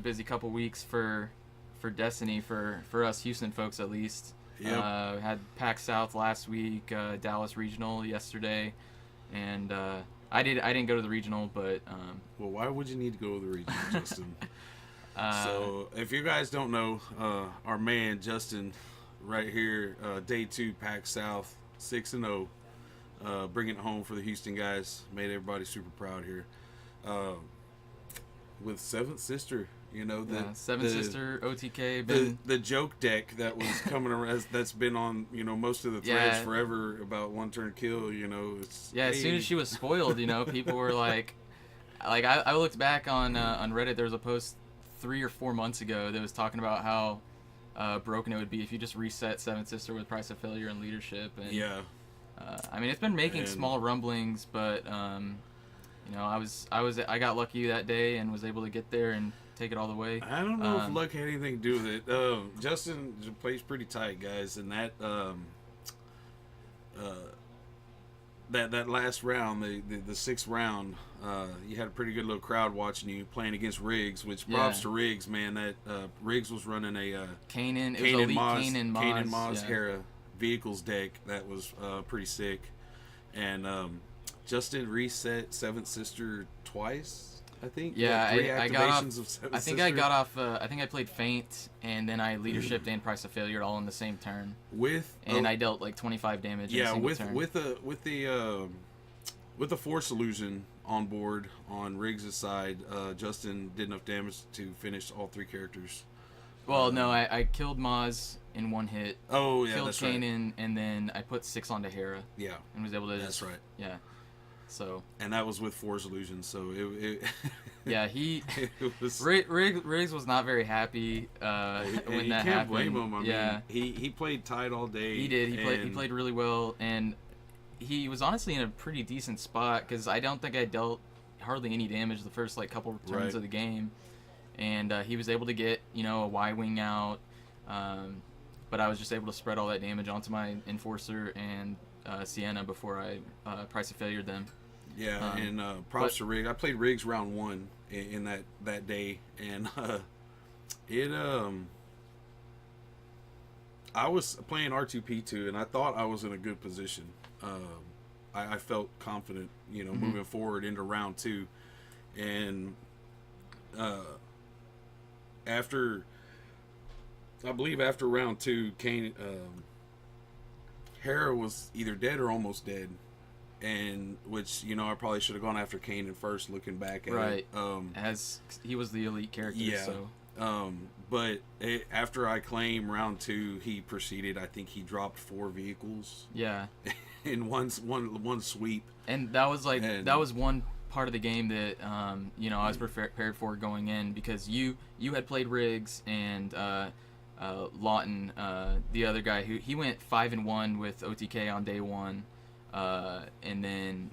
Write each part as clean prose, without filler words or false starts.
busy couple weeks for Destiny for us Houston folks at least. Yep. Had PAX South last week, Dallas Regional yesterday, and I didn't go to the regional, but Well, why would you need to go to the regional, Justin? So, if you guys don't know, our man Justin, right here, day 2 PAX South, 6-0, bringing it home for the Houston guys. Made everybody super proud here. With Seventh Sister, Seven Sister OTK, the joke deck that was coming around, that's been on most of the threads forever about one turn kill. As soon as she was spoiled, people were like I looked back on Reddit. There was a post 3 or 4 months ago that was talking about how broken it would be if you just reset Seventh Sister with Price of Failure and Leadership. And I mean, it's been making small rumblings, but I got lucky that day and was able to get there and take it all the way. I don't know if luck had anything to do with it. Justin plays pretty tight, guys, and that that last round, the 6th round, you had a pretty good little crowd watching you playing against Riggs, which props to Riggs, man. That Riggs was running a Kanan Maz Hera vehicles deck that was pretty sick, and Justin reset Seventh Sister twice. I think. Yeah, I got off. I think I played Feint, and then I leadershiped and Price of Failure all in the same turn. I dealt like 25 damage. Yeah, in a single turn. with the Force Illusion on board on Riggs' side, Justin did enough damage to finish all 3 characters. Well, no, I killed Maz in 1 hit. Oh yeah, killed that's Kanan, right. and then I put 6 onto Hera. Yeah, and was able to. That's right. Yeah. So. And that was with Force Illusion, so it yeah, Riggs was not very happy when that happened. You can't blame him. I mean, he played tight all day. He did. He played really well, and he was honestly in a pretty decent spot because I don't think I dealt hardly any damage the first couple turns of the game, and he was able to get a Y-wing out, but I was just able to spread all that damage onto my Enforcer and Sienna before I Price of Failure them. Yeah, and props to Riggs. I played Riggs round 1 in that day, and I was playing R2P2, and I thought I was in a good position. I felt confident, moving forward into round 2, and after round 2, Hera was either dead or almost dead. And which I probably should have gone after Kanan first, looking back at it. As he was the elite character. Yeah. So. But after I claimed round 2, he proceeded. I think he dropped 4 vehicles. Yeah. In one sweep. And that was that was one part of the game that I was prepared for going in, because you had played Riggs and Lawton, the other guy he went 5-1 with OTK on day 1. And then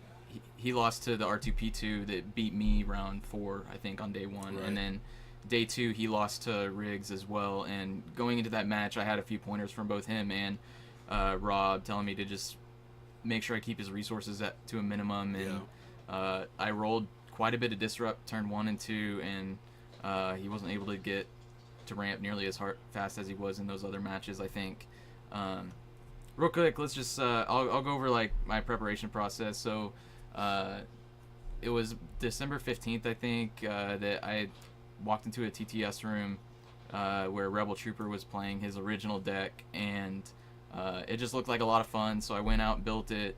he lost to the R2P2 that beat me round 4, I think, on day 1. Right. And then day 2, he lost to Riggs as well. And going into that match, I had a few pointers from both him and Rob telling me to just make sure I keep his resources to a minimum. And I rolled quite a bit of disrupt turn 1 and 2, and he wasn't able to get to ramp nearly as fast as he was in those other matches, I think. Real quick, let's just I'll go over my preparation process. So it was December 15th, I think, that I walked into a TTS room where Rebel Trooper was playing his original deck, and it just looked like a lot of fun. So I went out and built it,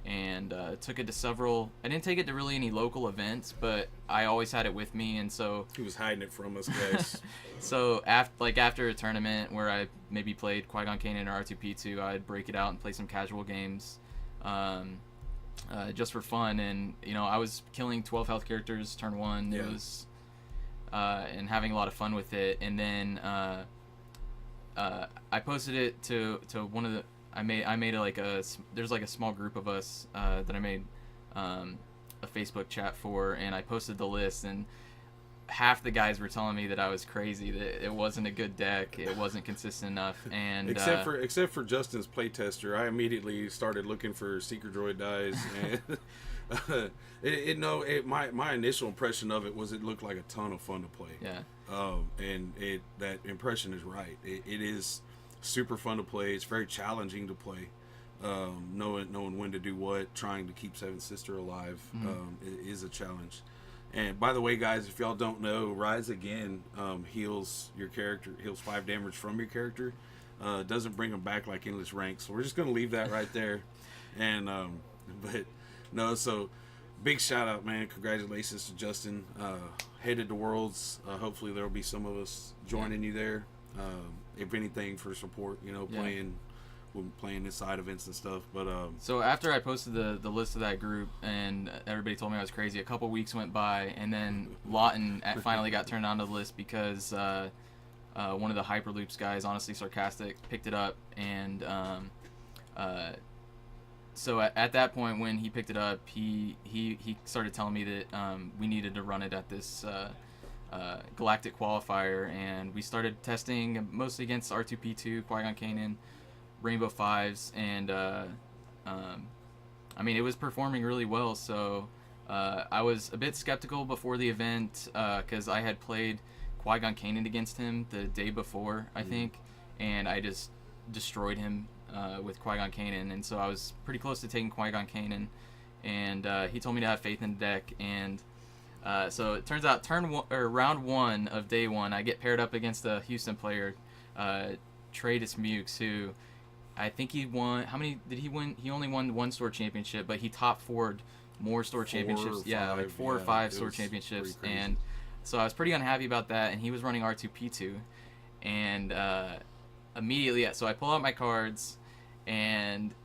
and took it to several. I didn't take it to really any local events, but I always had it with me, and so he was hiding it from us guys. So after a tournament where I maybe played Qui-Gon Kanan or R2P2, I'd break it out and play some casual games, just for fun. And I was killing 12 health characters turn 1. It was and having a lot of fun with it. And then I posted it to one of the. I made there's a small group of us that I made a Facebook chat for, and I posted the list, and half the guys were telling me that I was crazy, that it wasn't a good deck, it wasn't consistent enough, and except for Justin's playtester, I immediately started looking for Seeker Droid dies, and My initial impression of it was it looked like a ton of fun to play. Yeah. And that impression is right. It is super fun to play. It's very challenging to play. Knowing when to do what, trying to keep Seventh Sister alive, it is a challenge. And by the way, guys, if y'all don't know, Rise Again heals your character, heals 5 damage from your character. Doesn't bring them back like Endless Rank. So we're just gonna leave that right there. And but no, so big shout out, man! Congratulations to Justin. Headed to Worlds. Hopefully there will be some of us joining you there. If anything, for support, playing in side events and stuff. But so after I posted the list of that group and everybody told me I was crazy, a couple weeks went by, and then Lawton finally got turned onto the list because one of the Hyperloops guys, Honestly Sarcastic, picked it up, and so at that point when he picked it up, he started telling me that we needed to run it at this Galactic Qualifier, and we started testing mostly against R2-P2, Qui-Gon Kanan, Rainbow Fives, and I mean, it was performing really well. So I was a bit skeptical before the event because I had played Qui-Gon Kanan against him the day before, I think, and I just destroyed him with Qui-Gon Kanan, and so I was pretty close to taking Qui-Gon Kanan, and he told me to have faith in the deck, and so it turns out round 1 of day 1, I get paired up against a Houston player, Tradus Mukes, who I think he won. How many did he win? He only won 1 store championship, but he top 4'd more store championships. Yeah, like 4 or 5 store championships, and so I was pretty unhappy about that. And he was running R2-P2, and immediately, so I pull out my cards, and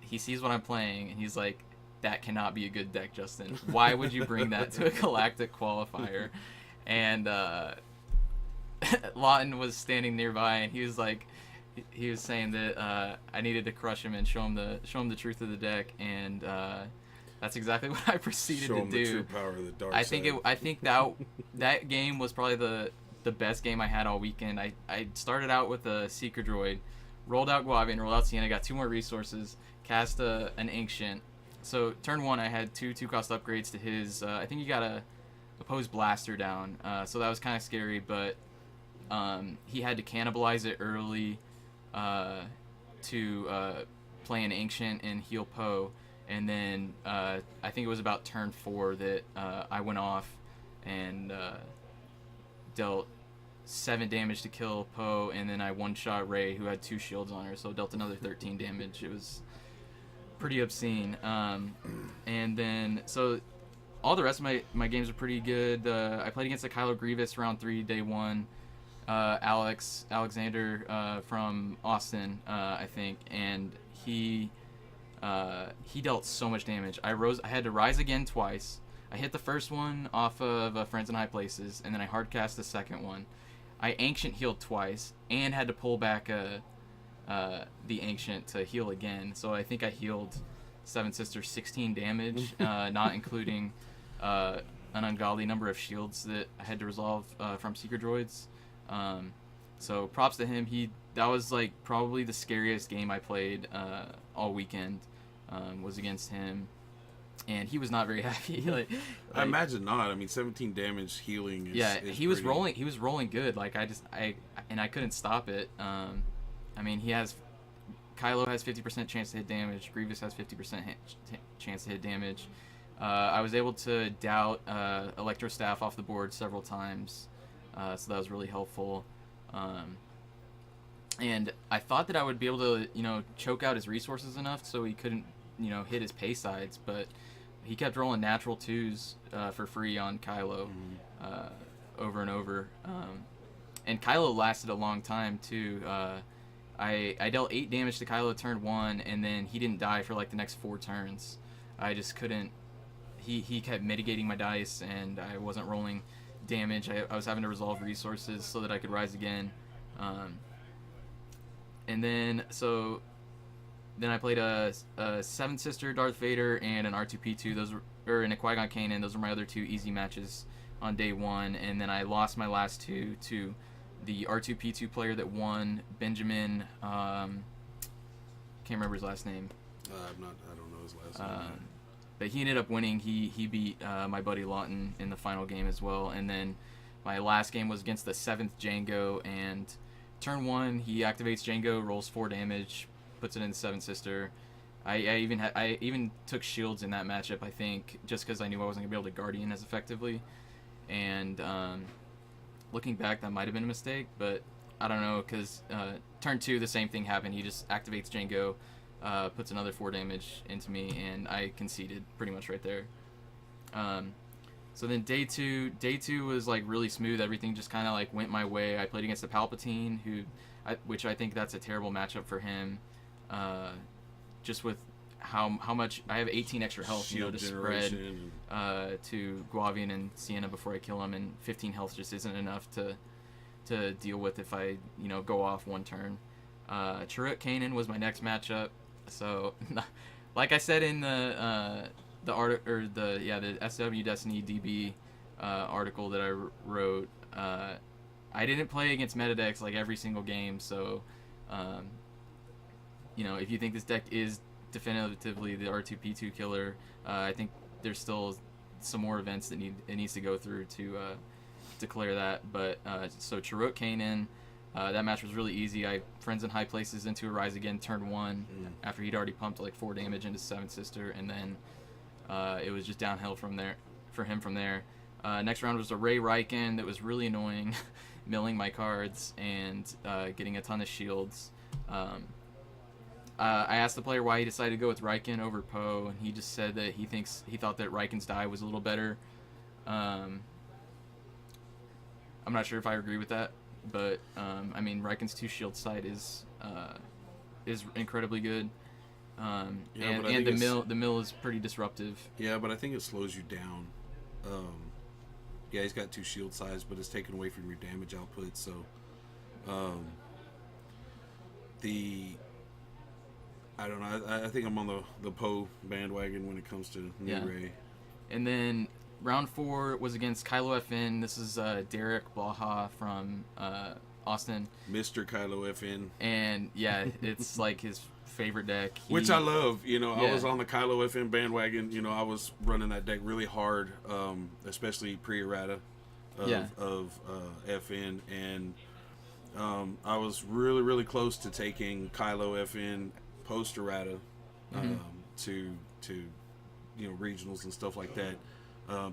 he sees what I'm playing, and he's like, "That cannot be a good deck, Justin. Why would you bring that to a Galactic Qualifier?" And Lawton was standing nearby, and he was like, he was saying that I needed to crush him and show him the truth of the deck, and that's exactly what I proceeded show to him do. The true power of the dark I side. think that game was probably the best game I had all weekend. I started out with a Seeker Droid, rolled out Guavian, rolled out Sienna, got 2 more resources, cast an Ancient. So turn 1, I had 2 cost upgrades to his. I think he got a opposed blaster down, so that was kind of scary. But he had to cannibalize it early to play an Ancient and heal Poe, and then I think it was about turn 4 that I went off and dealt 7 damage to kill Poe, and then I one-shot Rey, who had 2 shields on her, so dealt another 13 damage. It was pretty obscene. And then, so all the rest of my games are pretty good. I played against the Kylo Grievous round 3, day 1. Alexander from Austin, I think, and he dealt so much damage. I had to rise again twice. I hit the first one off of Friends in High Places, and then I hardcast the second one. I Ancient healed twice, and had to pull back the Ancient to heal again. So I think I healed Seven Sisters 16 damage, not including an ungodly number of shields that I had to resolve from Seeker Droids. So props to him. That was like probably the scariest game I played all weekend, was against him, and he was not very happy. I imagine not. I mean, 17 damage healing. He was rolling. He was rolling good. Like I couldn't stop it. I mean, Kylo has 50% chance to hit damage. Grievous has 50% chance to hit damage. I was able to doubt Electro Staff off the board several times. So that was really helpful. And I thought that I would be able to, choke out his resources enough so he couldn't, hit his pay sides, but he kept rolling natural 2s for free on Kylo over and over. And Kylo lasted a long time, too. I dealt 8 damage to Kylo turn 1, and then he didn't die for like the next 4 turns. I just couldn't. He kept mitigating my dice, and I wasn't rolling damage. I was having to resolve resources so that I could rise again. And then I played a Seven Sister Darth Vader and an R2-P2, and a Qui-Gon Kanan. Those were my other 2 easy matches on day 1, and then I lost my last 2 to the R2-P2 player that won, Benjamin. Can't remember his last name. I don't know his last name. but he ended up winning. He beat my buddy Lawton in the final game as well. And then my last game was against the 7th Django, and turn 1 he activates Django, rolls 4 damage, puts it in 7th Sister. I even took shields in that matchup, I think, just because I knew I wasn't gonna be able to Guardian as effectively. And looking back, that might have been a mistake, but I don't know, because turn 2 the same thing happened. He just activates Django, puts another 4 damage into me, and I conceded pretty much right there. So then day two was like really smooth. Everything just kind of like went my way. I played against the Palpatine, which I think that's a terrible matchup for him. Just with how much I have 18 extra health, to spread to Guavian and Sienna before I kill him, and 15 health just isn't enough to deal with if I go off one turn. Chirrut Kanan was my next matchup. So, like I said in the SW Destiny DB article that I wrote, I didn't play against meta decks like every single game. So, if you think this deck is definitively the R2P2 killer, I think there's still some more events that it needs to go through to declare that. But so Chirrut Kanan, that match was really easy. I friends in high places into a Rise Again turn 1 after he'd already pumped like 4 damage into 7th Sister, and then it was just downhill from there for him from there. Next round was a Rey Riken that was really annoying, milling my cards and getting a ton of shields. I asked the player why he decided to go with Riken over Poe, and he just said that he thought that Riken's die was a little better. I'm not sure if I agree with that, but I mean Riken's 2 shield sight is incredibly good. And the mill is pretty disruptive. Yeah, but I think it slows you down. Yeah, he's got 2 shield size, but it's taken away from your damage output. So, I don't know. I think I'm on the Poe bandwagon when it comes to new Rey. And then round 4 was against Kylo FN. This is Derek Blaha from Austin. Mr. Kylo FN. And yeah, it's like his favorite deck. Which I love. I was on the Kylo FN bandwagon. I was running that deck really hard, especially pre-errata of FN. And I was really, really close to taking Kylo FN post-errata to regionals and stuff like that.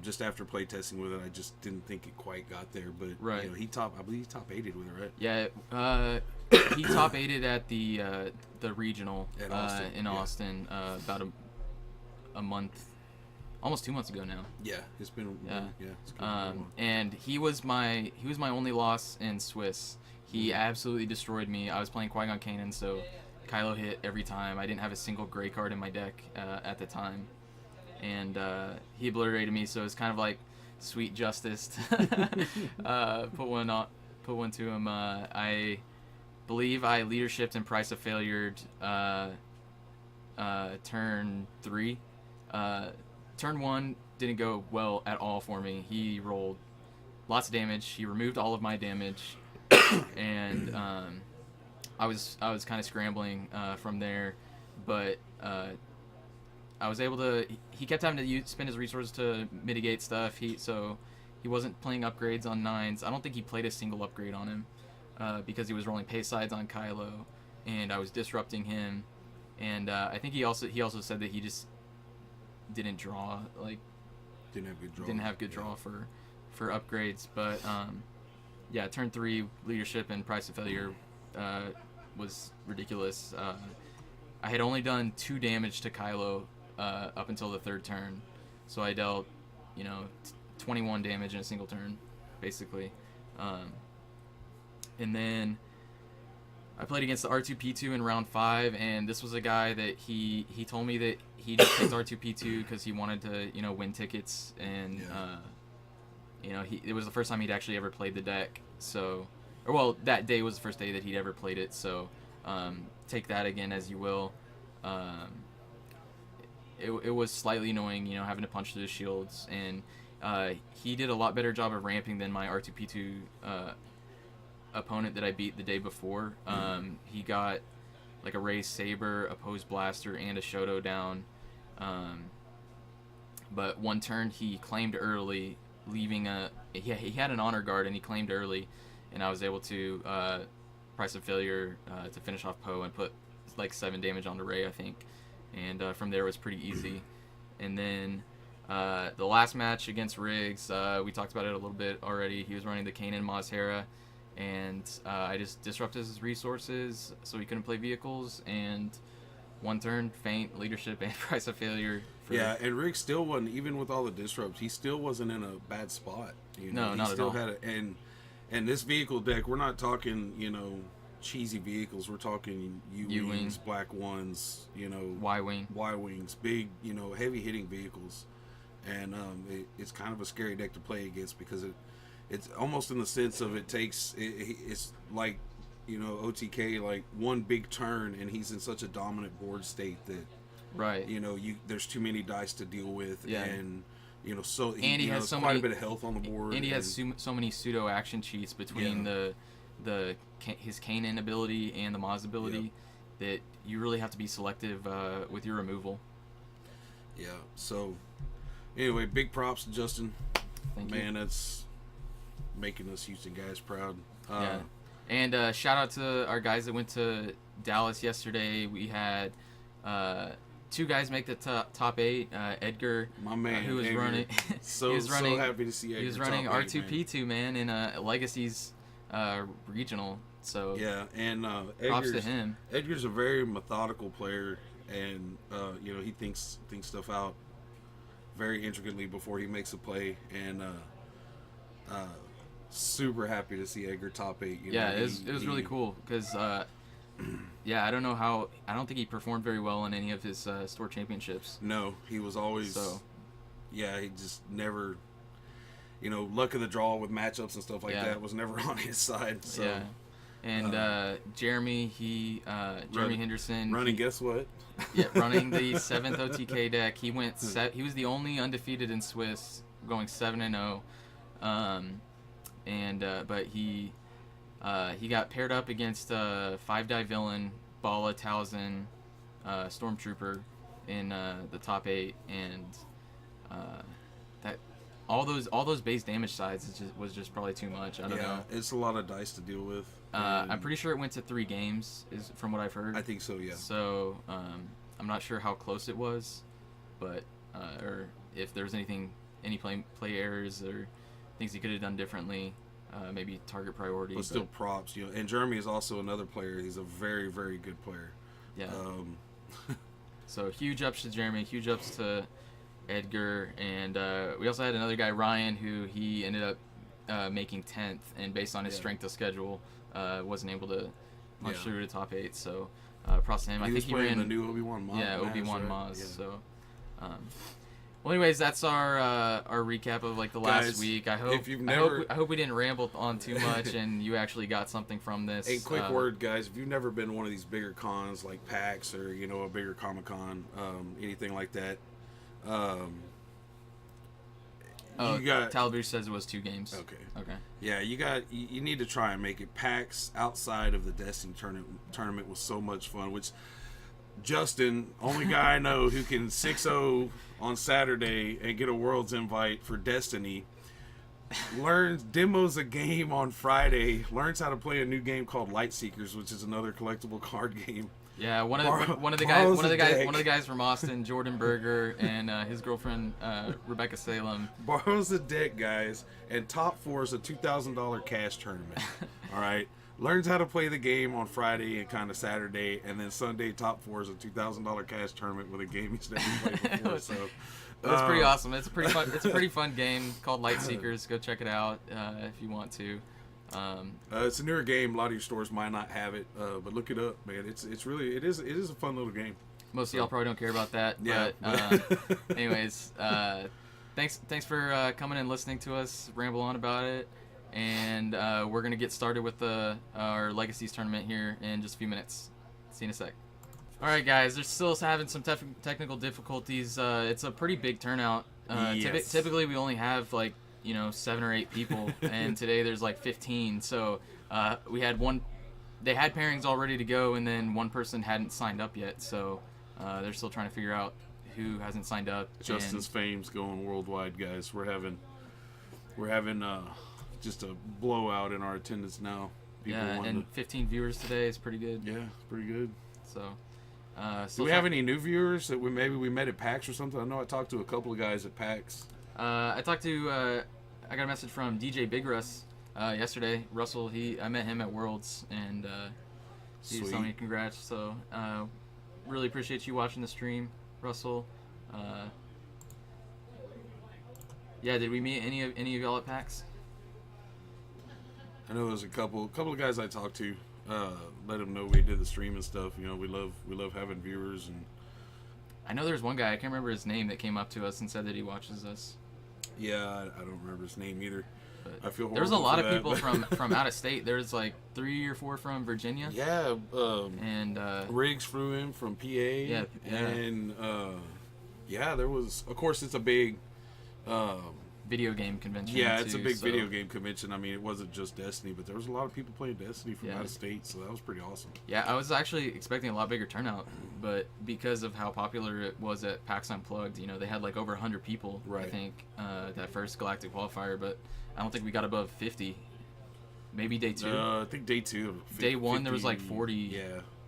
Just after play testing with it, I just didn't think it quite got there. But I believe he top 8'd with it, right? Yeah, he top 8'd at the regional in Austin about a month, almost 2 months ago now. Yeah, it's been and he was my only loss in Swiss. He absolutely destroyed me. I was playing Qui-Gon Kanan, so Kylo hit every time. I didn't have a single gray card in my deck at the time. And he obliterated me, so it's kind of like sweet justice to put one to him. I believe I leadershiped and Price of Failured turn 3. Turn 1 didn't go well at all for me. He rolled lots of damage. He removed all of my damage, and I was kind of scrambling from there, but I was able to. He kept having to spend his resources to mitigate stuff. So he wasn't playing upgrades on 9s. I don't think he played a single upgrade on him because he was rolling pay sides on Kylo, and I was disrupting him. And I think he also said that he just didn't draw didn't have good draw for upgrades. But turn 3 leadership and Price of Failure was ridiculous. I had only done 2 damage to Kylo up until the 3rd turn, so I dealt 21 damage in a single turn basically. And then I played against the R2P2 in round 5, and this was a guy that he told me that he just picked R2P2 because he wanted to win tickets, and it was the first time he'd actually ever played the deck. So, that day was the first day that he'd ever played it. So take that again as you will. It was slightly annoying, having to punch through the shields, and he did a lot better job of ramping than my R2P2 opponent that I beat the day before. He got like a Rey Saber, a Pose Blaster, and a Shoto down. but one turn he claimed early, leaving he had an honor guard and he claimed early, and I was able to price of failure to finish off Poe and put like 7 damage on the Rey, I think, and from there it was pretty easy. And then the last match against Riggs, we talked about it a little bit already. He was running the Kanan Maz Hera, and I just disrupted his resources so he couldn't play vehicles, and one turn, feint, leadership, and price of failure. Yeah, and Rick still wasn't, even with all the disrupts, he still wasn't in a bad spot. You know? No, not at all. And this vehicle deck, we're not talking, cheesy vehicles. We're talking U-Wings, Black Ones, Y-Wings, big, heavy hitting vehicles. And it's kind of a scary deck to play against because it's almost in the sense of it's like, OTK, like one big turn and he's in such a dominant board state that, right, there's too many dice to deal with. Yeah. And so he has quite a bit of health on the board, and he has so many pseudo action cheats between his Kanan ability and the Maz ability that you really have to be selective with your removal. Yeah. So anyway, big props to Justin. Thank you. Man, that's making us Houston guys proud. Yeah. And shout out to our guys that went to Dallas yesterday. We had 2 guys make the top 8. Edgar, my man, who was Edgar. running, so happy to see Edgar. He was running R2P2, man, in Legacy's regional. So yeah, and props to him. Edgar's a very methodical player, and he thinks stuff out very intricately before he makes a play, and super happy to see Edgar top 8. It was really cool because I don't think he performed very well in any of his store championships. No, he was always he just never, luck of the draw with matchups and stuff like that was never on his side. So yeah. And Jeremy Henderson running, guess what? Yeah, running the 7th OTK deck. He went he was the only undefeated in Swiss, going 7-0. But he got paired up against 5-die villain, Bala, Talzin, Stormtrooper in the top 8, and that all those base damage sides was just probably too much. I don't know. It's a lot of dice to deal with. I'm pretty sure it went to 3 games, is from what I've heard. I think so, yeah. So I'm not sure how close it was, but or if there was any play errors or things he could have done differently. Maybe target priority. But still props, And Jeremy is also another player. He's a very, very good player. Yeah. So huge ups to Jeremy, huge ups to Edgar, and we also had another guy, Ryan, who he ended up making 10th, and based on his strength of schedule, wasn't able to punch through to top 8. So props to him. I think he ran the new Obi-Wan Maz. Yeah, Obi-Wan right? Maz. Yeah. So. Well, anyways, that's our recap of like the last Guys, week. I hope we didn't ramble on too much and you actually got something from this. A quick word, guys. If you've never been to one of these bigger cons like PAX or a bigger Comic-Con, anything like that, Talbot says it was 2 games. Okay. Yeah, you need to try and make it. PAX outside of the Destiny tournament was so much fun. Which Justin, only guy I know who can 6-0 on Saturday and get a Worlds invite for Destiny, demos a game on Friday, learns how to play a new game called Lightseekers, which is another collectible card game. Yeah, one of the guys from Austin, Jordan Berger, and his girlfriend Rebecca Salem borrows a deck, guys, and top 4 is a $2,000 cash tournament. All right. Learns how to play the game on Friday and kind of Saturday, and then Sunday top 4 is a $2,000 cash tournament with a game he's never played before. So that's pretty awesome. It's a pretty fun game called Lightseekers. Go check it out if you want to. It's a newer game. A lot of your stores might not have it, but look it up, man. It is a fun little game. Most of y'all probably don't care about that. Yeah. But anyways, thanks for coming and listening to us ramble on about it. And we're going to get started with our Legacies tournament here in just a few minutes. See you in a sec. All right, guys. They're still having some technical difficulties. It's a pretty big turnout. Yes. Typically, we only have 7 or 8 people, and today there's 15. So we had they had pairings all ready to go, and then one person hadn't signed up yet. So they're still trying to figure out who hasn't signed up. Justin's fame's going worldwide, guys. We're having just a blowout in our attendance now. People and 15 viewers today is pretty good. Yeah, pretty good. So, do we have any new viewers that we met at PAX or something? I know I talked to a couple of guys at PAX. I got a message from DJ Big Russ yesterday. Russell, I met him at Worlds, and he was telling me congrats. So, really appreciate you watching the stream, Russell. Yeah, did we meet any of y'all at PAX? I know there's a couple of guys I talked to. Let them know we did the stream and stuff. You know, we love having viewers. And I know there's one guy, I can't remember his name, that came up to us and said that he watches us. Yeah, I don't remember his name either. But I feel horrible. There's a lot of people from out of state. There's like 3 or 4 from Virginia. Yeah, and Riggs flew in from PA. Yeah. And there was. Of course, it's a big. Video game convention. Yeah, it's a big video game convention. I mean, it wasn't just Destiny, but there was a lot of people playing Destiny from out of state, so that was pretty awesome. Yeah, I was actually expecting a lot bigger turnout, but because of how popular it was at PAX Unplugged, you know, they had like over 100 people, I think, that first Galactic Qualifier, but I don't think we got above 50. Maybe day 2. I think day 2. Day 1, there was like 40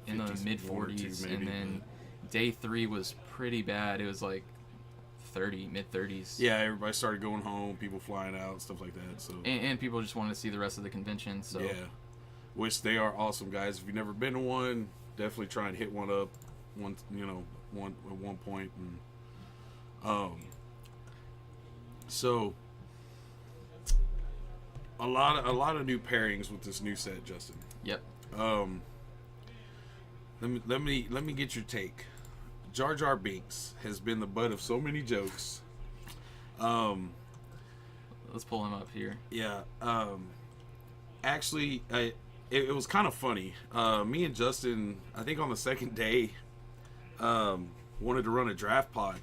in the 50, mid-40s, maybe, and then day 3 was pretty bad. It was like mid-30s. Yeah, everybody started going home, people flying out, stuff like that. So and people just wanted to see the rest of the convention. So yeah, which they are awesome, guys. If you've never been to one, definitely try and hit one up, at one point. And so a lot of new pairings with this new set, Justin. Yep. Let me get your take. Jar Jar Binks has been the butt of so many jokes. Let's pull him up here. Yeah. Actually, it was kind of funny. Me and Justin, I think on the second day, wanted to run a draft pod.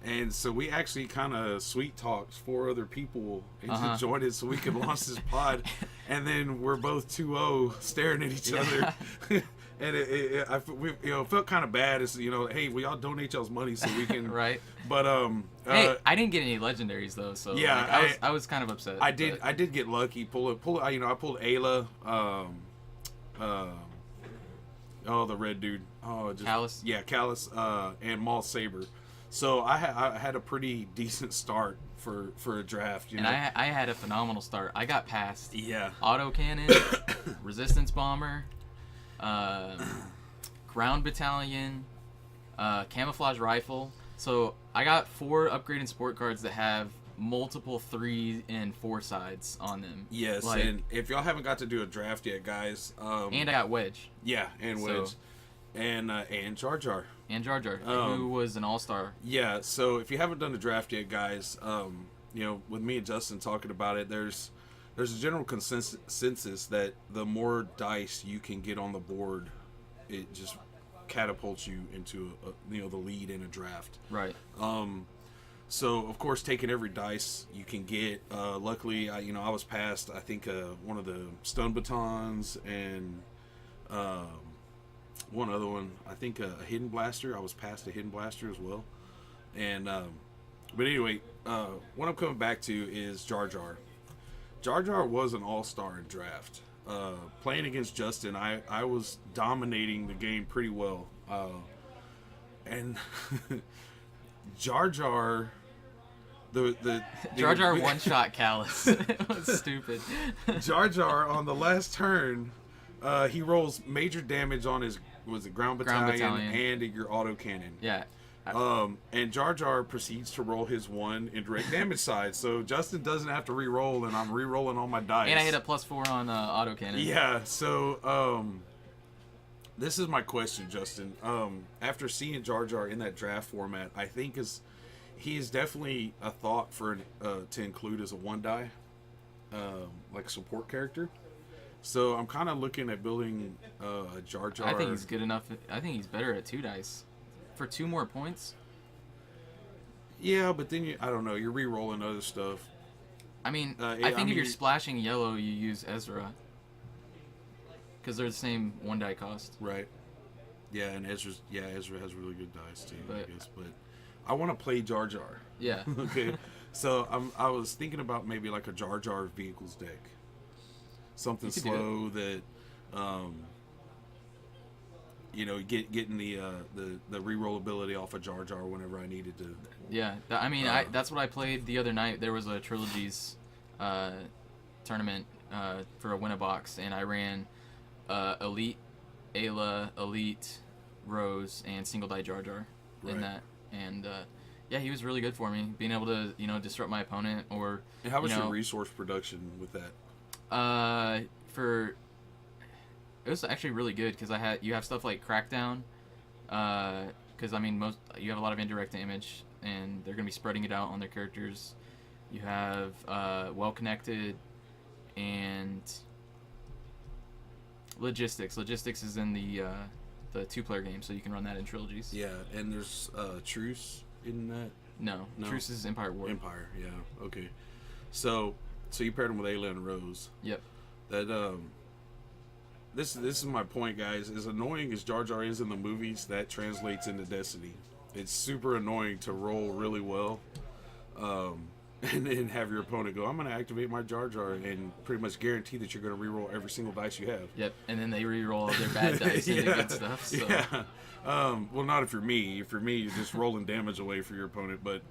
And so we actually kind of sweet talked 4 other people into joining so we could launch this pod. And then we're both 2-0 staring at each other. And it felt kind of bad. It's, hey, we all donate y'all's money so we can. Right. But hey, I didn't get any legendaries though, so yeah, I was kind of upset. I did get lucky. I pulled Ayla. The red dude. Callus. Yeah, Callus. And Maul Saber. So I had a pretty decent start for a draft. And I had a phenomenal start. I got past. Yeah. Autocannon, Resistance Bomber. Ground Battalion, Camouflage Rifle. So I got 4 upgraded sport cards that have multiple 3 and 4 sides on them. Yes, and if y'all haven't got to do a draft yet, guys. And I got Wedge. Yeah, and Wedge. And Jar Jar. And Jar Jar, who was an all-star. Yeah, so if you haven't done the draft yet, guys, with me and Justin talking about it, there's a general consensus that the more dice you can get on the board, it just catapults you into the lead in a draft. Right. So of course, taking every dice you can get. Luckily, I was past, I think, one of the stun batons and one other one. I think a hidden blaster. I was past a hidden blaster as well. And but anyway, what I'm coming back to is Jar Jar. Jar Jar was an all-star in draft. Playing against Justin, I was dominating the game pretty well. And Jar Jar, Jar Jar one-shot Callus. It was stupid. Jar Jar on the last turn, he rolls major damage on his ground battalion and your autocannon. Yeah. And Jar Jar proceeds to roll his 1 indirect damage side, so Justin doesn't have to re-roll, and I'm re-rolling all my dice. And I hit a +4 on autocannon. Yeah, so this is my question, Justin. After seeing Jar Jar in that draft format, I think he is definitely a thought for to include as a 1-die, like support character. So I'm kind of looking at building a Jar Jar. I think he's good enough. I think he's better at 2 dice. For 2 more points? Yeah, but then I don't know, you're re-rolling other stuff. I mean, I think if you're splashing yellow, you use Ezra. Because they're the same 1-die cost. Right. Yeah, and Ezra has really good dice too, I guess. But I want to play Jar Jar. Yeah. Okay. So I was thinking about maybe like a Jar Jar vehicles deck. Something slow that, getting the rerollability off of Jar Jar whenever I needed to. Yeah. I mean, that's what I played the other night. There was a Trilogies tournament for a win-a-box, and I ran Elite, Ayla, Elite, Rose, and single die Jar Jar in that. And yeah, he was really good for me, being able to disrupt my opponent or. And how was your resource production with that? It was actually really good because you have stuff like Crackdown, because I mean you have a lot of indirect damage and they're gonna be spreading it out on their characters. You have well connected and logistics. Logistics is in the 2-player game, so you can run that in Trilogies. Yeah, and there's Truce in that. No, Truce is Empire War. Empire, yeah, okay. So you paired him with Ayla and Rose. Yep. That this is my point, guys. As annoying as Jar Jar is in the movies, that translates into Destiny. It's super annoying to roll really well, and then have your opponent go, "I'm going to activate my Jar Jar," and pretty much guarantee that you're going to reroll every single dice you have. Yep, and then they reroll their bad dice into good stuff. So. Yeah. Well, not if you're me. If you're me, you're just rolling damage away for your opponent. But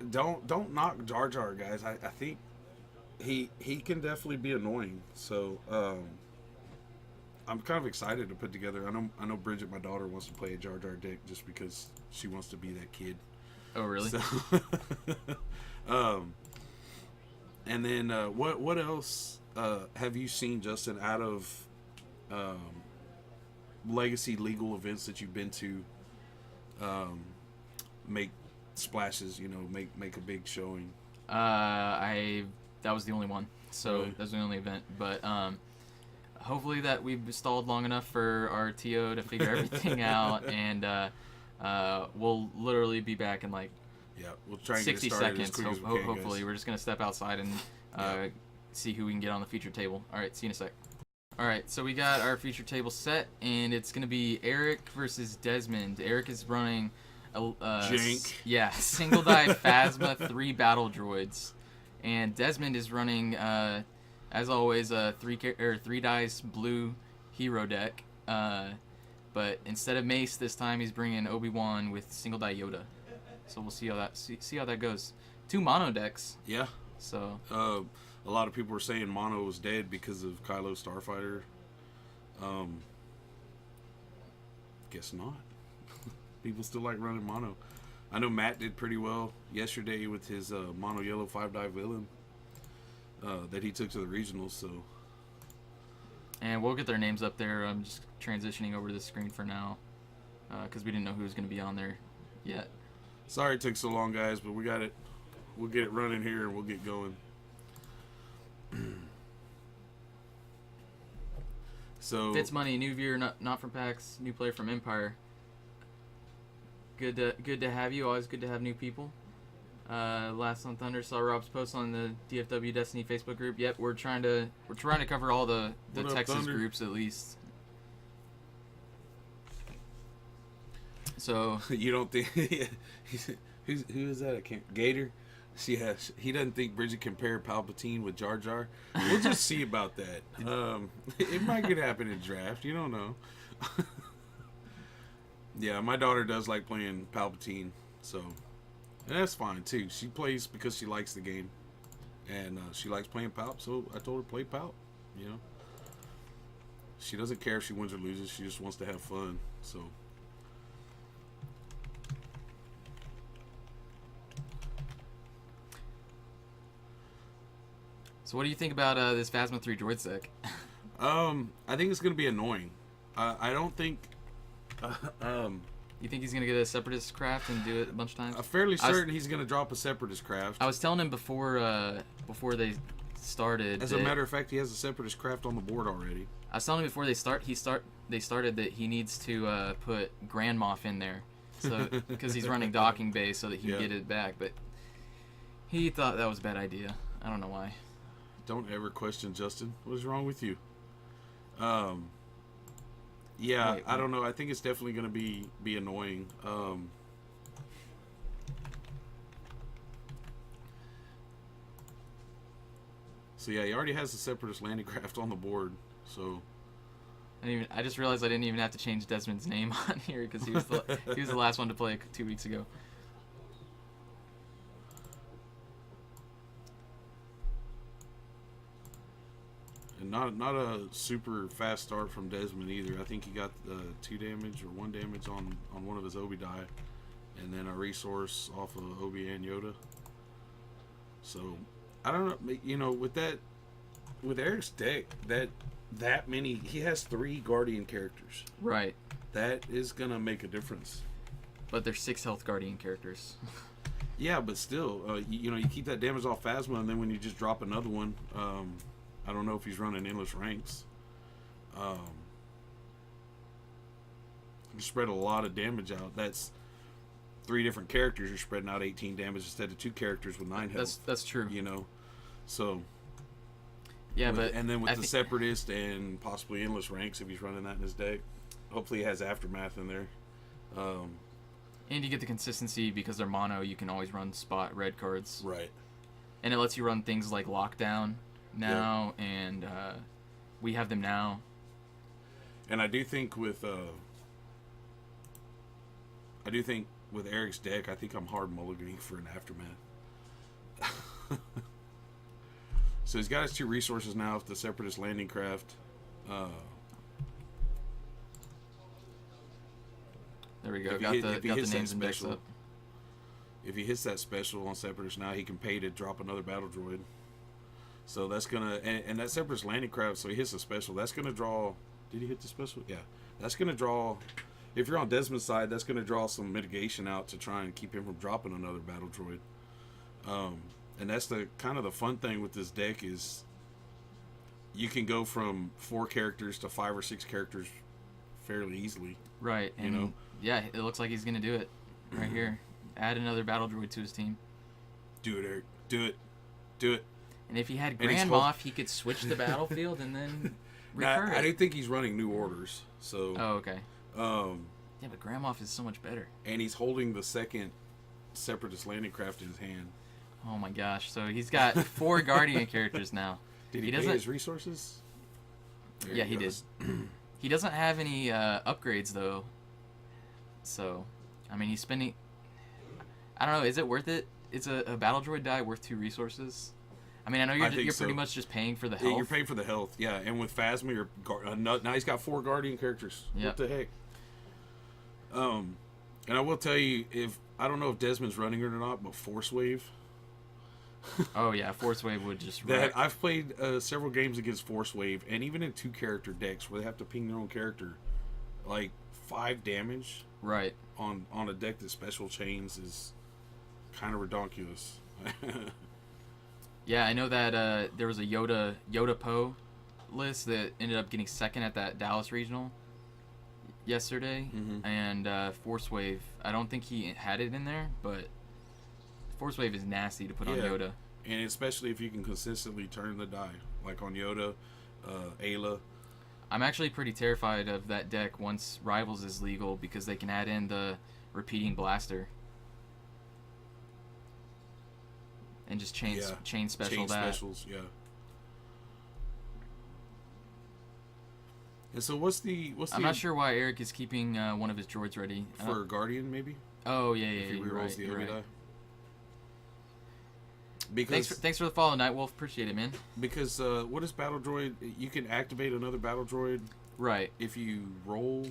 don't knock Jar Jar, guys. I think he can definitely be annoying. So I'm kind of excited to put together. I know Bridget, my daughter, wants to play a Jar Jar deck just because she wants to be that kid. Oh, really? So, and then what else have you seen, Justin, out of legacy legal events that you've been to? Make splashes, make a big showing. That was the only one. So Really? that was the only event. But hopefully that we've stalled long enough for our TO to figure everything out, and we'll literally be back in like we'll try and 60 get it started seconds. as quick as we can, Hopefully, guys. we're just gonna step outside and see who we can get on the feature table. All right, see you in a sec. All right, so we got our feature table set, and it's gonna be Eric versus Desmond. Eric is running Jank. Single die Phasma 3 battle droids, and Desmond is running as always a 3 dice blue hero deck, but instead of Mace this time he's bringing Obi-Wan with single die Yoda. So we'll see how that goes. 2 mono decks. Yeah. So a lot of people were saying mono was dead because of Kylo Starfighter. Guess not. People still like running mono. I know Matt did pretty well yesterday with his mono yellow 5-die villain that he took to the regionals. So, and we'll get their names up there. I'm just transitioning over to the screen for now because we didn't know who was going to be on there yet. Sorry it took so long, guys, but we got it. We'll get it running here and we'll get going. So Fitz Money, new viewer, not from PAX, new player from Empire. Good to have you. Always good to have new people. Last on Thunder, saw Rob's post on the DFW Destiny Facebook group. Yep, we're trying to cover all the What up, Texas Thunder? groups at least. So you don't think who is that? I can't. Gator. He doesn't think Bridget can pair Palpatine with Jar Jar. We'll just see about that. It might could happen in draft. You don't know. Yeah, my daughter does like playing Palpatine, so and that's fine too. She plays because she likes the game, and she likes playing Palp. So I told her play Palp. She doesn't care if she wins or loses. She just wants to have fun. So. So what do you think about this Phasma 3 droid deck? I think it's gonna be annoying. I don't think. You think he's gonna get a Separatist craft and do it a bunch of times? I'm fairly certain he's gonna drop a Separatist craft. I was telling him before they started. As a matter of fact, he has a Separatist craft on the board already. I was telling him before they started that he needs to put Grand Moff in there, so because he's running docking bay so that he can get it back. But he thought that was a bad idea. I don't know why. Don't ever question Justin. What is wrong with you? Yeah, Wait, I don't know. I think it's definitely going to be annoying. So yeah, he already has the Separatist landing craft on the board. So I just realized I didn't even have to change Desmond's name on here because he was the last one to play 2 weeks ago. and not a super fast start from Desmond either. I think he got 2 damage or 1 damage on one of his Obi die, and then a resource off of Obi and Yoda. So I don't know. You know, with Eric's deck, that many, he has 3 Guardian characters. Right. That is gonna make a difference. But they're 6 health Guardian characters. Yeah, but still, you know, you keep that damage off Phasma, and then when you just drop another one, I don't know if he's running endless ranks. You spread a lot of damage out. That's 3 different characters. You're spreading out 18 damage instead of 2 characters with 9 health. That's true. You know, so yeah, and then with the Separatist and possibly endless ranks, if he's running that in his deck, hopefully he has Aftermath in there. And you get the consistency because they're mono. You can always run spot red cards. Right. And it lets you run things like Lockdown now, and we have them now. And I do think with Eric's deck, I think I'm hard mulliganing for an Aftermath. So he's got his 2 resources now with the Separatist landing craft. There we go. Got the names and decks up. If he hits that special on Separatist now, he can pay to drop another battle droid. So that's gonna and that Separatist landing craft. So he hits the special. That's gonna draw. Did he hit the special? Yeah. That's gonna draw. If you're on Desmond's side, that's gonna draw some mitigation out to try and keep him from dropping another battle droid. And that's the kind of the fun thing with this deck is you can go from 4 characters to 5 or 6 characters fairly easily. Right. And you know? Yeah, it looks like he's going to do it right here. Add another battle droid to his team. Do it, Eric. Do it. Do it. And if he had Grand Moff, he could switch the battlefield and then recur I don't think he's running new orders. So. Oh, okay. Yeah, but Grand Moff is so much better. And he's holding the second Separatist landing craft in his hand. Oh my gosh! So he's got 4 Guardian characters now. Did he pay his resources? Yeah, he did. He doesn't have any upgrades though. So, I mean, he's spending. I don't know. Is it worth it? Is a battle droid die worth 2 resources? I mean, I know you're pretty much just paying for the health. Yeah, you're paying for the health. Yeah, and with Phasma, now he's got 4 Guardian characters. Yep. What the heck? And I will tell you, I don't know if Desmond's running it or not, but Force Wave. Oh yeah, Force Wave would just wreck. I've played several games against Force Wave, and even in 2 character decks where they have to ping their own character, like 5 damage. Right. On a deck that special chains is kind of redonkulous. Yeah, I know that there was a Yoda Poe list that ended up getting second at that Dallas regional yesterday, and Force Wave. I don't think he had it in there, but Force Wave is nasty to put on Yoda. And especially if you can consistently turn the die, like on Yoda, Ayla. I'm actually pretty terrified of that deck once Rivals is legal because they can add in the repeating blaster. And just chain special that. Specials, yeah. And so what's the I'm not sure why Eric is keeping one of his droids ready. For Guardian, maybe? Oh, yeah, if he rerolls the Obi die. Because thanks for the follow, Nightwolf. Appreciate it, man. Because what is battle droid? You can activate another battle droid, right? If you roll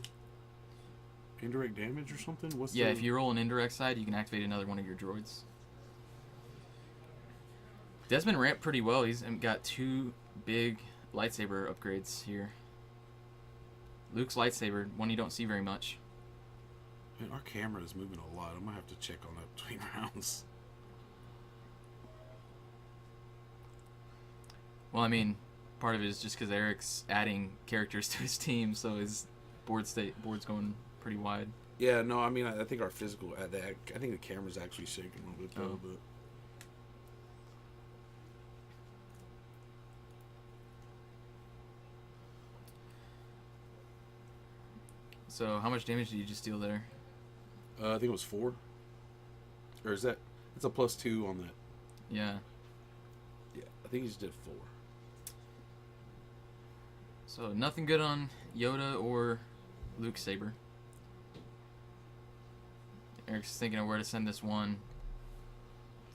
indirect damage or something. If you roll an indirect side, you can activate another one of your droids. Desmond ramped pretty well. He's got 2 big lightsaber upgrades here. Luke's lightsaber, one you don't see very much. Man, our camera is moving a lot. I'm gonna have to check on that between rounds. Well, I mean, part of it is just because Eric's adding characters to his team, so his board's going pretty wide. Yeah, no, I mean, I think our physical, I think the camera's actually shaking a little bit though, but. So how much damage did you just deal there? I think it was 4. Or is that? It's a +2 on that. Yeah. Yeah, I think he just did 4. So nothing good on Yoda or Luke Saber. Eric's thinking of where to send this one.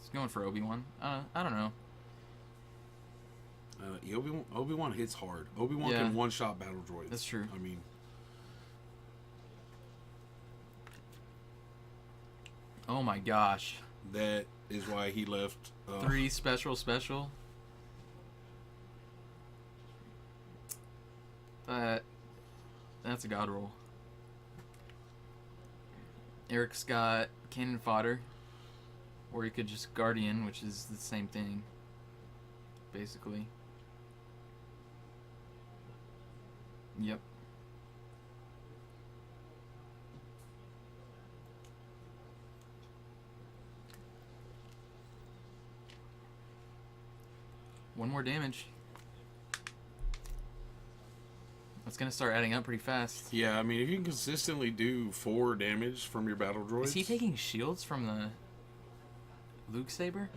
He's going for Obi-Wan. I don't know. Obi-Wan hits hard. Obi-Wan can one-shot battle droids. That's true. I mean... Oh my gosh. That is why he left... 3 special. That's a god roll. Eric's got cannon fodder. Or he could just Guardian, which is the same thing. Basically. Yep. One more damage. That's gonna start adding up pretty fast. Yeah, I mean, if you can consistently do 4 damage from your battle droids... Is he taking shields from the Luke Saber?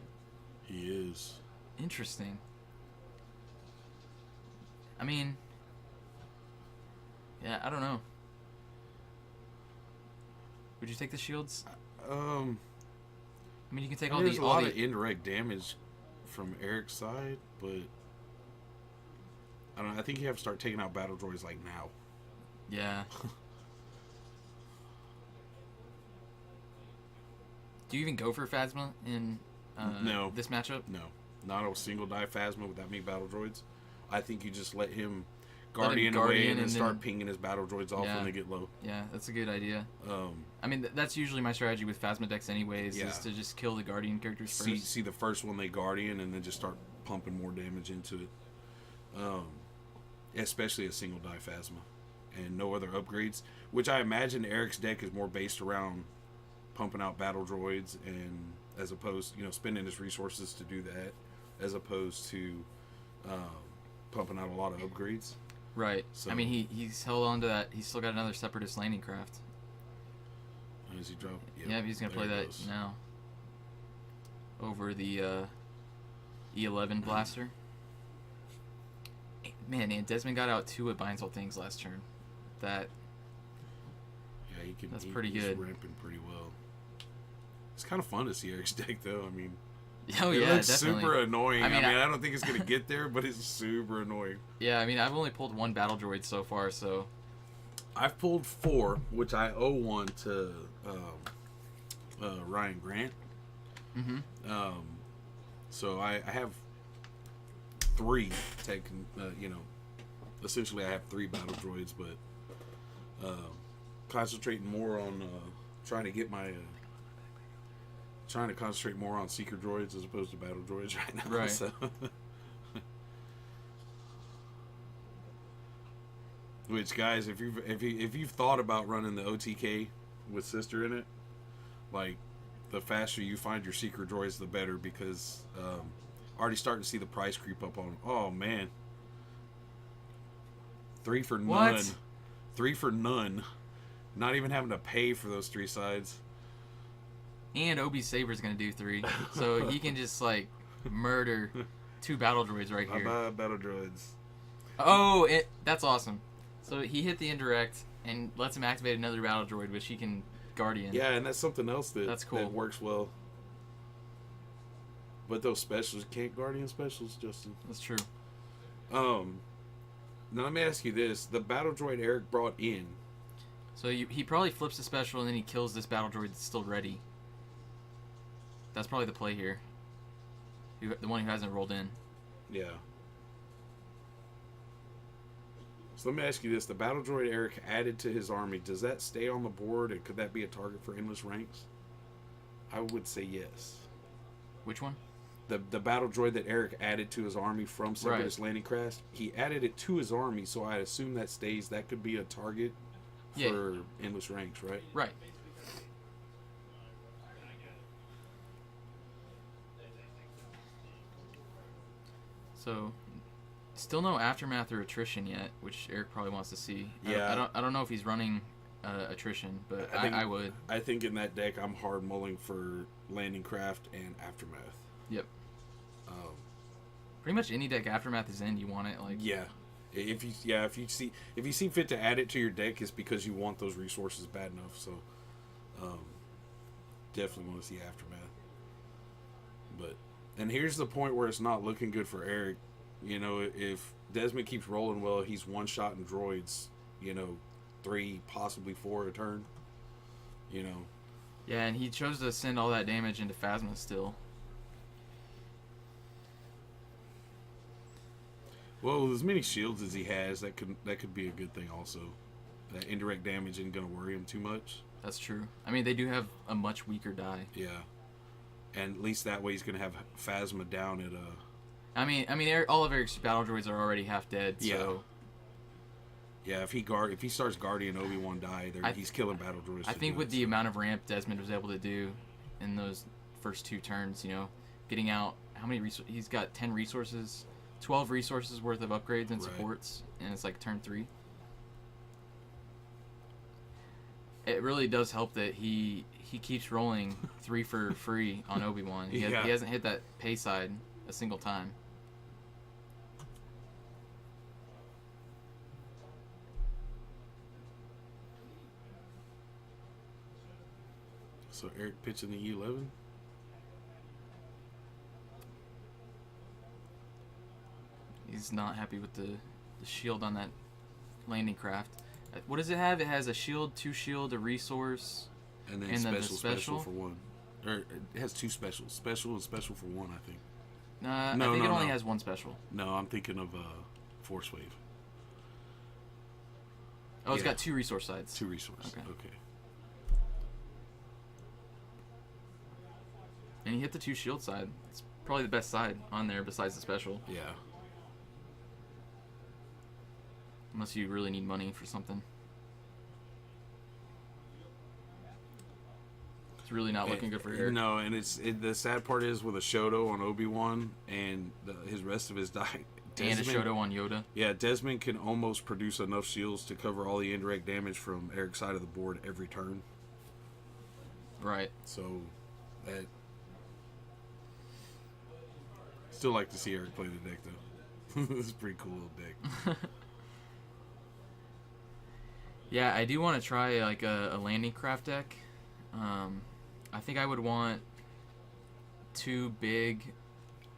He is. Interesting. I mean... Yeah, I don't know. Would you take the shields? I mean, you can take all there's the... a lot of indirect damage from Eric's side, but... I don't know, I think you have to start taking out battle droids like now. Yeah. Do you even go for Phasma in no. this matchup? No. Not a single die Phasma with that many battle droids. I think you just let him Guardian away and then start pinging his battle droids off when they get low. Yeah, that's a good idea. I mean, that's usually my strategy with Phasma decks anyways, is to just kill the Guardian characters first. See the first one they Guardian and then just start pumping more damage into it. Especially a single die Phasma. And no other upgrades. Which I imagine Eric's deck is more based around pumping out battle droids and as opposed, spending his resources to do that, as opposed to pumping out a lot of upgrades. Right. So, I mean, he's held on to that. He's still got another Separatist landing craft. Does he drop? Yeah, he's going to play that now. Over the E11 blaster. Man, and Desmond got out 2 with binds all things last turn. That's pretty good. He's ramping pretty well. It's kind of fun to see Eric's deck, though. I mean, it looks definitely. Super annoying. I mean, I don't think it's gonna get there, but it's super annoying. Yeah, I mean, I've only pulled 1 battle droid so far, so. I've pulled 4, which I owe 1 to Ryan Grant. Mm-hmm. So I have 3 taken. Essentially I have 3 battle droids, but concentrating more on trying to concentrate more on seeker droids as opposed to battle droids right now. Right. So. Which, guys, if you've thought about running the OTK with Sister in it, like, the faster you find your seeker droids, the better, because already starting to see the price creep up on. Oh man, 3 for none. What? 3 for none. Not even having to pay for those 3 sides. And Obi Saber's gonna do 3, so he can just like murder 2 battle droids right here. Bye-bye, battle droids. Oh, that's awesome. So he hit the indirect and lets him activate another battle droid, which he can Guardian. Yeah, and that's something else that's cool. That works well. But those specials, can't Guardian specials, Justin. That's true. Now let me ask you this: the battle droid Eric brought in. So he probably flips the special and then he kills this battle droid that's still ready. That's probably the play here. The one who hasn't rolled in. Yeah. So let me ask you this: the battle droid Eric added to his army, does that stay on the board, and could that be a target for endless ranks? I would say yes. Which one? The battle droid that Eric added to his army from Separatist Landing Craft, he added it to his army, so I assume that stays. That could be a target for endless ranks, right? Right. So, still no aftermath or attrition yet, which Eric probably wants to see. Yeah. I don't know if he's running attrition, but I would. I think in that deck, I'm hard mulling for Landing Craft and Aftermath. Yep. Pretty much any deck Aftermath is in, you want it. Like yeah. If you see fit to add it to your deck, it's because you want those resources bad enough. So, definitely want to see Aftermath. And here's the point where it's not looking good for Eric. You know, if Desmond keeps rolling well, he's one shot in droids. 3, possibly 4 a turn. Yeah, and he chose to send all that damage into Phasma still. Well, as many shields as he has, that could be a good thing also. That indirect damage isn't going to worry him too much. That's true. I mean, they do have a much weaker die. Yeah. And at least that way he's going to have Phasma down at I mean, all of Eric's battle droids are already half dead, so... Yeah, if he starts guarding Obi-Wan die, he's killing battle droids. I think with the amount of ramp Desmond was able to do in those first 2 turns, getting out... How many resources? He's got 10 resources... 12 resources worth of upgrades and supports, and it's like turn 3. It really does help that he keeps rolling 3 for free on Obi-Wan. He hasn't hit that pay side a single time. So Eric pitching the E11. He's not happy with the shield on that landing craft. What does it have? It has a shield, 2 shield, a resource, and then the special for 1. Or it has 2 specials. Special and special for 1, I think. I think it only has 1 special. No, I'm thinking of Force Wave. Oh, it's got 2 resource sides. 2 resources. Okay. And he hit the 2 shield side. It's probably the best side on there besides the special. Yeah. Unless you really need money for something. It's really not looking good for Eric. No, and the sad part is with a Shoto on Obi-Wan and his rest of his die. And a Shoto on Yoda. Yeah, Desmond can almost produce enough shields to cover all the indirect damage from Eric's side of the board every turn. Right. So, that... Still like to see Eric play the deck, though. This is a pretty cool little deck. Yeah, I do want to try like a landing craft deck. I think I would want 2 big,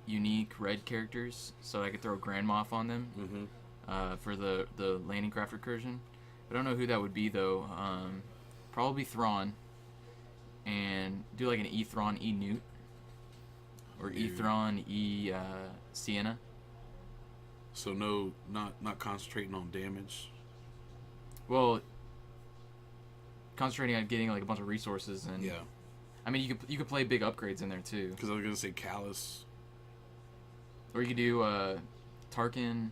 unique red characters so I could throw Grand Moff on them for the landing craft recursion. I don't know who that would be though. Probably Thrawn, and do like an E-Thrawn, E-Newt, or E-Thrawn, Sienna. So not concentrating on damage. Well, concentrating on getting like a bunch of resources and yeah. I mean, you could play big upgrades in there too. Because I was gonna say Callus, or you could do Tarkin.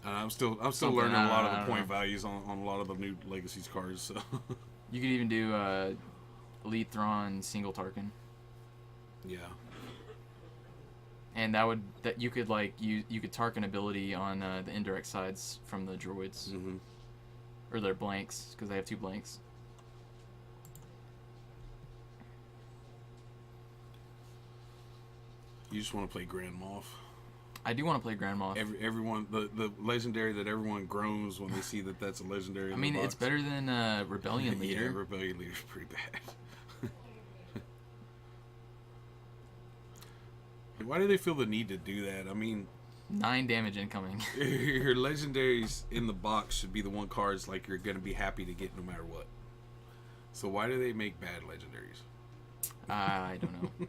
I'm still learning a lot of the point values on a lot of the new Legacies cards. So you could even do Elite Thrawn single Tarkin. Yeah. And you could Tarkin ability on the indirect sides from the droids, or their blanks because they have 2 blanks. You just want to play Grand Moff. I do want to play Grand Moff. Everyone, the legendary that everyone groans when they see that's a legendary. I mean, it's better than Rebellion Leader. Yeah, Rebellion Leader's pretty bad. Why do they feel the need to do that? I mean, 9 damage incoming. Your legendaries in the box should be the one cards like you're gonna be happy to get no matter what. So why do they make bad legendaries? I don't know.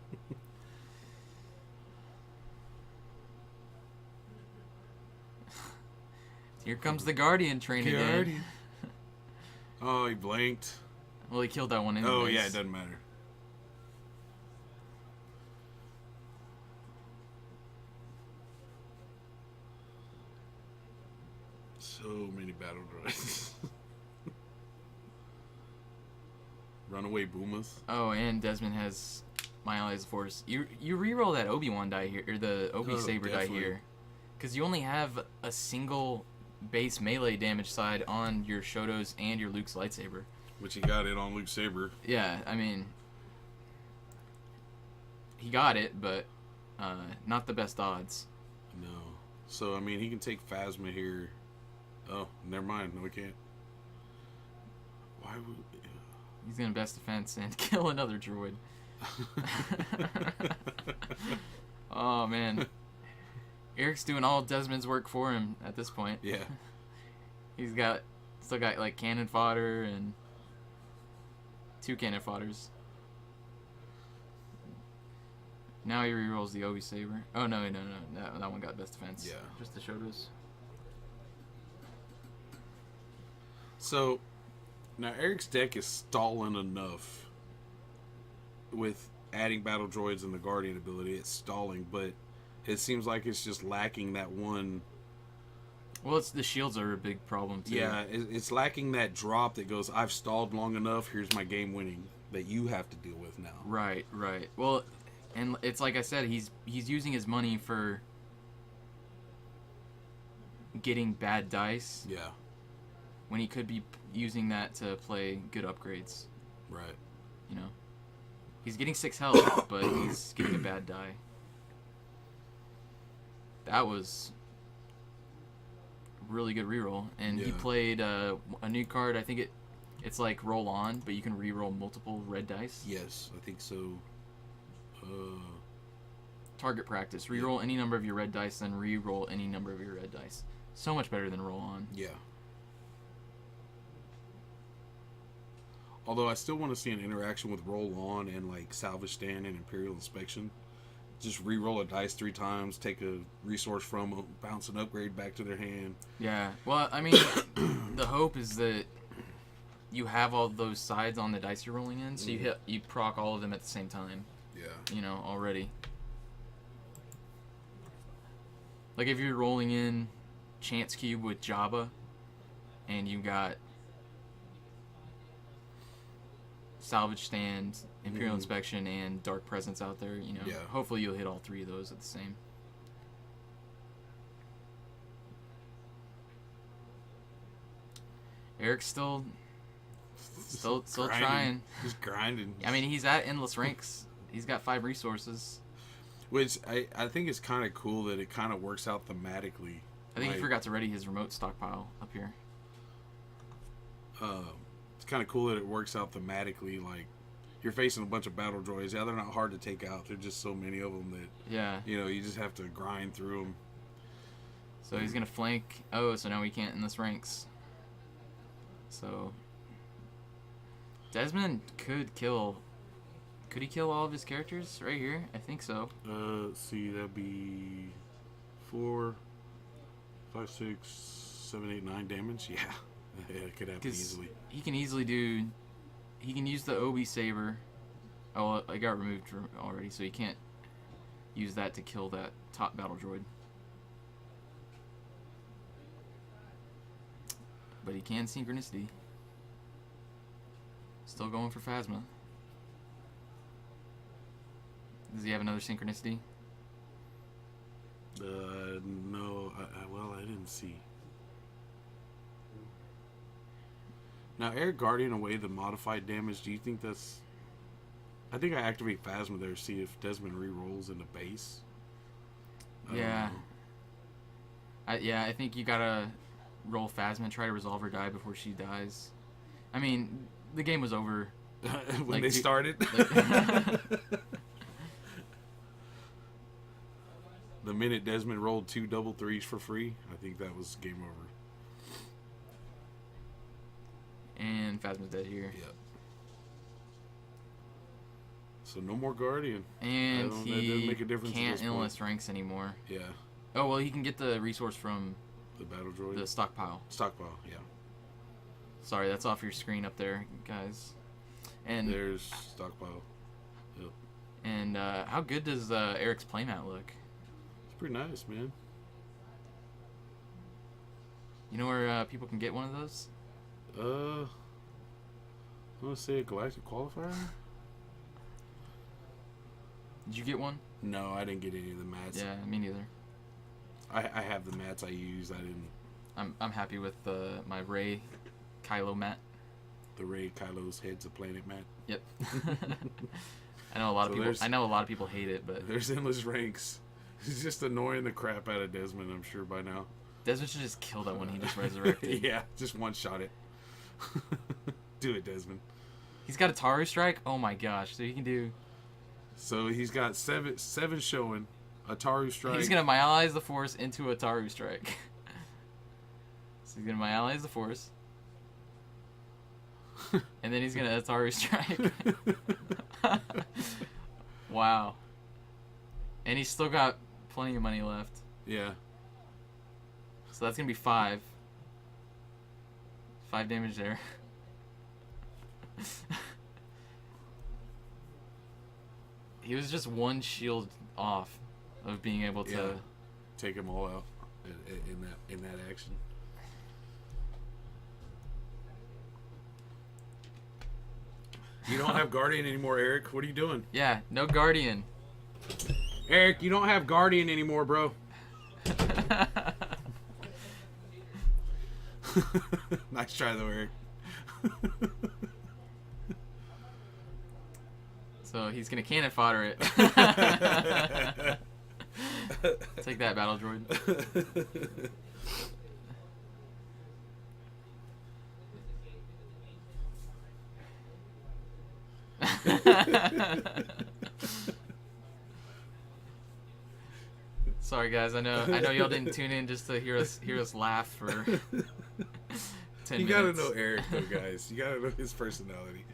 Here comes the Guardian train again. Oh, he blanked. Well, he killed that one anyways. Oh yeah, it doesn't matter. So many battle droids. Runaway Boomas. Oh, and Desmond has My Allies Force. You reroll that Obi-Wan die here, or the Obi Saber die here, because you only have a single base melee damage side on your Shoto's and your Luke's lightsaber. Which he got it on Luke's saber. Yeah, I mean, he got it, but not the best odds. No. So, I mean, he can take Phasma here. Oh, never mind. No, he can't. Why would... He's going to best defense and kill another droid. Oh, man. Eric's doing all Desmond's work for him at this point. Yeah. He's still got, like, cannon fodder and 2 cannon fodders. Now he rerolls the Obi saber. Oh, no. That one got best defense. Yeah. Just the Shotos. So, now Eric's deck is stalling enough with adding battle droids and the Guardian ability. It's stalling, but it seems like it's just lacking that one. Well, the shields are a big problem, too. Yeah, it's lacking that drop that goes, I've stalled long enough, here's my game winning, that you have to deal with now. Right. Well, and it's like I said, he's using his money for getting bad dice. Yeah. When he could be using that to play good upgrades. Right. You know? He's getting 6 health, but he's getting a bad die. That was really good reroll. And he played a new card. I think it's like roll on, but you can reroll multiple red dice. Yes, I think so. Target practice. Reroll any number of your red dice, then reroll any number of your red dice. So much better than roll on. Yeah. Although I still want to see an interaction with roll on and like salvage stand and Imperial inspection. Just re-roll a dice 3 times, take a resource from them, bounce an upgrade back to their hand. Yeah. Well, I mean, the hope is that you have all those sides on the dice you're rolling in, so you proc all of them at the same time. Yeah. You know, already. Like if you're rolling in Chance Cube with Jabba, and you got Salvage Stand, Imperial Inspection, and Dark Presence out there, you know, hopefully you'll hit all 3 of those at the same. Eric's still trying. He's grinding. I mean, he's at endless ranks. He's got 5 resources. Which I think is kind of cool that it kind of works out thematically. I think he forgot to ready his remote stockpile up here. It's kind of cool that it works out thematically. Like, you're facing a bunch of battle droids. Yeah, they're not hard to take out. There's just so many of them that, you know, you just have to grind through them. So he's going to flank. Oh, so now we can't endless ranks. So Desmond could kill. Could he kill all of his characters right here? I think so. Let's see, that'd be 4, 5, 6, 7, 8, 9 damage. Yeah, it could happen easily. He can easily do. He can use the Obi saber. Oh, I got removed already, so he can't use that to kill that top battle droid. But he can synchronicity. Still going for Phasma. Does he have another synchronicity? No. Well, I didn't see. Now, Air Guardian away the modified damage. Do you think that's... I think I activate Phasma there to see if Desmond re-rolls in the base. Yeah. I think you gotta roll Phasma and try to resolve her die before she dies. I mean, the game was over. when they started? The minute Desmond rolled 2 double 3s for free, I think that was game over. And Phasma's dead here. Yep. So no more Guardian. And he make a difference can't endless ranks anymore. Yeah. Oh, well, he can get the resource from the battle droid. The stockpile. Stockpile, yeah. Sorry, that's off your screen up there, guys. And there's stockpile. Yep. And how good does Eric's playmat look? It's pretty nice, man. You know where people can get one of those? I want to say a Galactic Qualifier. Did you get one? No, I didn't get any of the mats. Yeah, me neither. I have the mats I use. I didn't. I'm happy with my Rey Kylo mat. The Rey Kylo's head's a planet mat. Yep. I know a lot of people. I know a lot of people hate it, but there's endless ranks. He's just annoying the crap out of Desmond. I'm sure by now. Desmond should just kill that when he just resurrected. Yeah, just one shot it. Do it, Desmond. He's got a Taru strike. Oh my gosh, so he can do. So he's got seven showing. A Taru strike. He's gonna myalize the Force into a Taru strike. So he's gonna myalize the Force. And then he's gonna Ataru strike. Wow. And he's still got plenty of money left. Yeah. So that's gonna be 5. 5 damage there. He was just one shield off of being able to take them all out in that action. You don't have Guardian anymore, Eric. What are you doing? Yeah, no Guardian. Eric, you don't have Guardian anymore, bro. Nice try, though, Eric. So he's gonna cannon fodder it. Take that, battle droid. Sorry guys, I know y'all didn't tune in just to hear us laugh for 10 minutes. You gotta know Eric though, guys. You gotta know his personality.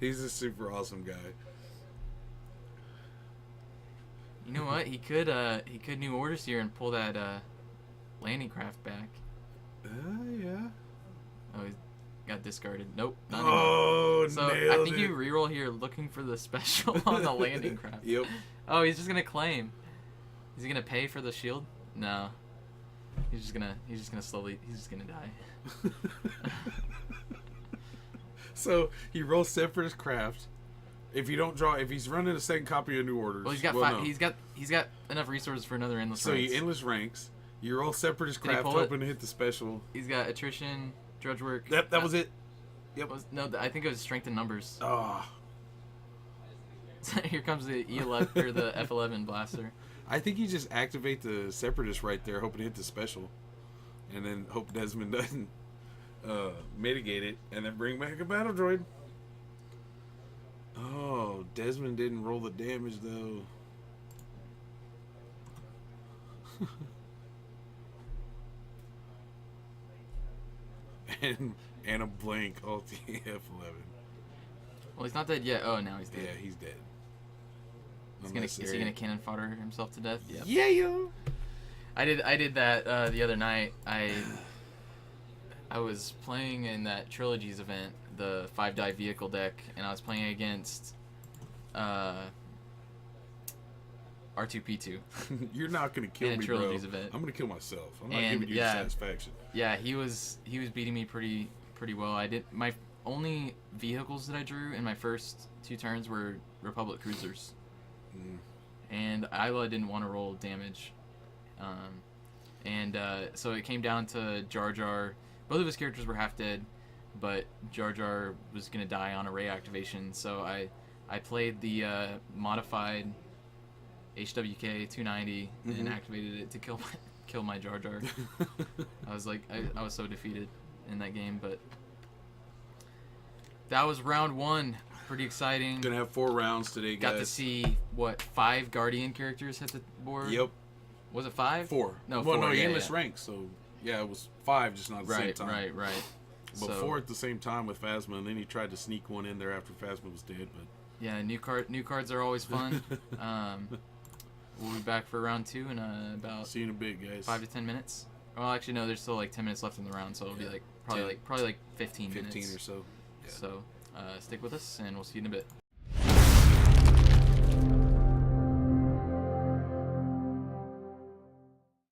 He's a super awesome guy. You know what? He could New Orders here and pull that landing craft back. Yeah. Oh, he got discarded. Nope, not anymore. Oh, So I think you reroll here looking for the special on the landing craft. Yep. Oh, he's just gonna claim. Is he gonna pay for the shield? No. He's just gonna die. So he rolls Separatist Craft. If you don't draw, if he's running a second copy of New Orders, Well, he's got no. he's got enough resources for another endless. So ranks. you endless ranks. You roll Separatist Did he Craft, pull it? hoping to hit the special. He's got attrition, drudge work. That was it. Yep. I think it was strength in numbers. Oh. Here comes the E11 or the F11 blaster. I think you just activate the Separatist right there, hoping to hit the special, and then hope Desmond doesn't mitigate it, and then bring back a battle droid. Oh, Desmond didn't roll the damage though. and a blank ulti F11. Well, he's not dead yet. Oh, now he's dead. Yeah, he's dead. Is he gonna cannon fodder himself to death? Yep. Yeah, yo. I did that the other night. I was playing in that Trilogies event, the 5-die vehicle deck, and I was playing against R2P2. You're not gonna kill in a me, Trilogies bro. event. I'm gonna kill myself. I'm not And, giving you satisfaction. Yeah, he was beating me pretty well. I did my only vehicles that I drew in my first 2 turns were Republic cruisers. And Isla didn't want to roll damage, so it came down to Jar Jar. Both of his characters were half dead, but Jar Jar was gonna die on a Rey activation. So I played the modified HWK 290 and activated it to kill my Jar Jar. I was like, I was so defeated in that game, but that was round 1. Pretty exciting. Gonna have 4 rounds today, guys. Got to see 5 Guardian characters hit the board. Yep. Was it 5? 4. No, well, 4. No, yeah, endless ranks. So yeah, it was 5, just not at the same time. Right. But 4 at the same time with Phasma, and then he tried to sneak one in there after Phasma was dead. But yeah, new cards are always fun. We'll be back for round 2 in about see you in a bit, guys. 5 to 10 minutes. Well, actually, no. There's still like 10 minutes left in the round, so it'll be like probably like 15 minutes. 15 or so. Yeah. So stick with us, and we'll see you in a bit.